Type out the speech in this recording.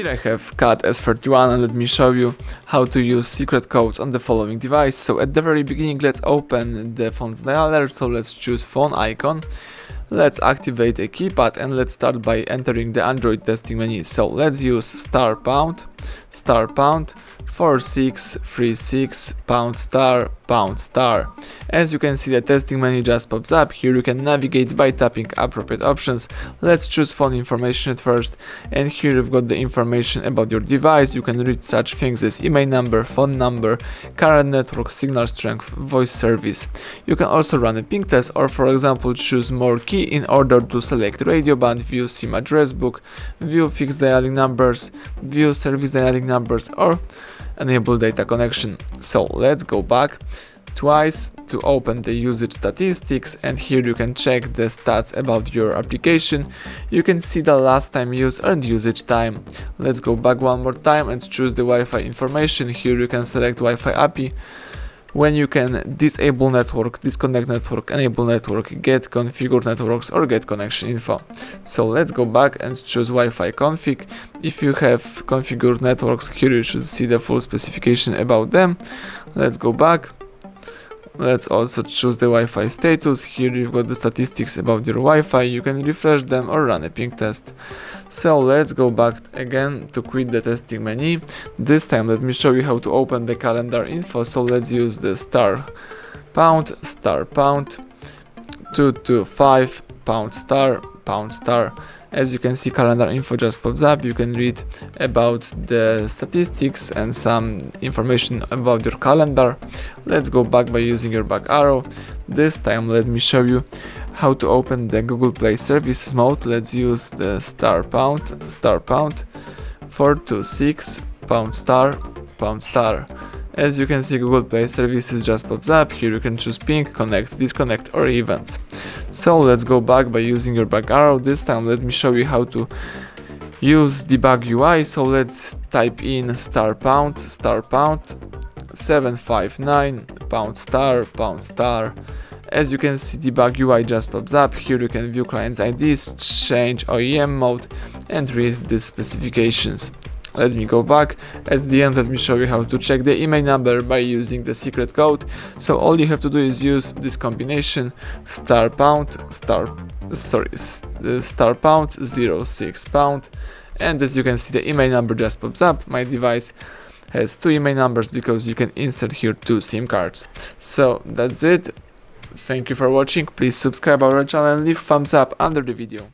Here I have CAT S31 and let me show you how to use secret codes on the following device. So at the very beginning, let's open the phone's dialer. So let's choose phone icon. Let's activate a keypad and let's start by entering the Android testing menu. So let's use star pound 4636 pound star. As you can see, the testing menu just pops up. Here you can navigate by tapping appropriate options. Let's choose phone information at first, and here you've got the information about your device. You can read such things as email number, phone number, current network, signal strength, voice service. You can also run a ping test, or for example choose more key in order to select radio band, view SIM address book, view fixed dialing numbers, view service dialing numbers, or enable data connection. So let's go back twice to open the usage statistics, and here you can check the stats about your application. You can see the last time used and usage time. Let's go back one more time and choose the Wi-Fi information. Here you can select Wi-Fi API, when you can disable network, disconnect network, enable network, get configured networks, or get connection info. So let's go back and choose Wi-Fi config. If you have configured networks, here you should see the full specification about them. Let's go back. Let's also choose the Wi-Fi status. Here you've got the statistics about your Wi-Fi. You can refresh them or run a ping test. So let's go back again to quit the testing menu. This time let me show you how to open the calendar info. So let's use the star pound 225 pound star. As you can see, calendar info just pops up. You can read about the statistics and some information about your calendar. Let's go back by using your back arrow. This time let me show you how to open the Google Play Services mode. Let's use the star pound 426 pound star. As you can see, Google Play Services just pops up. Here you can choose ping, connect, disconnect, or events. So let's go back by using your back arrow. This time let me show you how to use Debug UI. So let's type in star pound 759 pound star. As you can see, Debug UI just pops up. Here you can view clients IDs, change OEM mode, and read the specifications. Let me go back. At the end, let me show you how to check the email number by using the secret code. So all you have to do is use this combination star pound 06 pound, and as you can see, the email number just pops up. My device has two email numbers because you can insert here two SIM cards. So that's it. Thank you for watching. Please subscribe our channel and leave thumbs up under the video.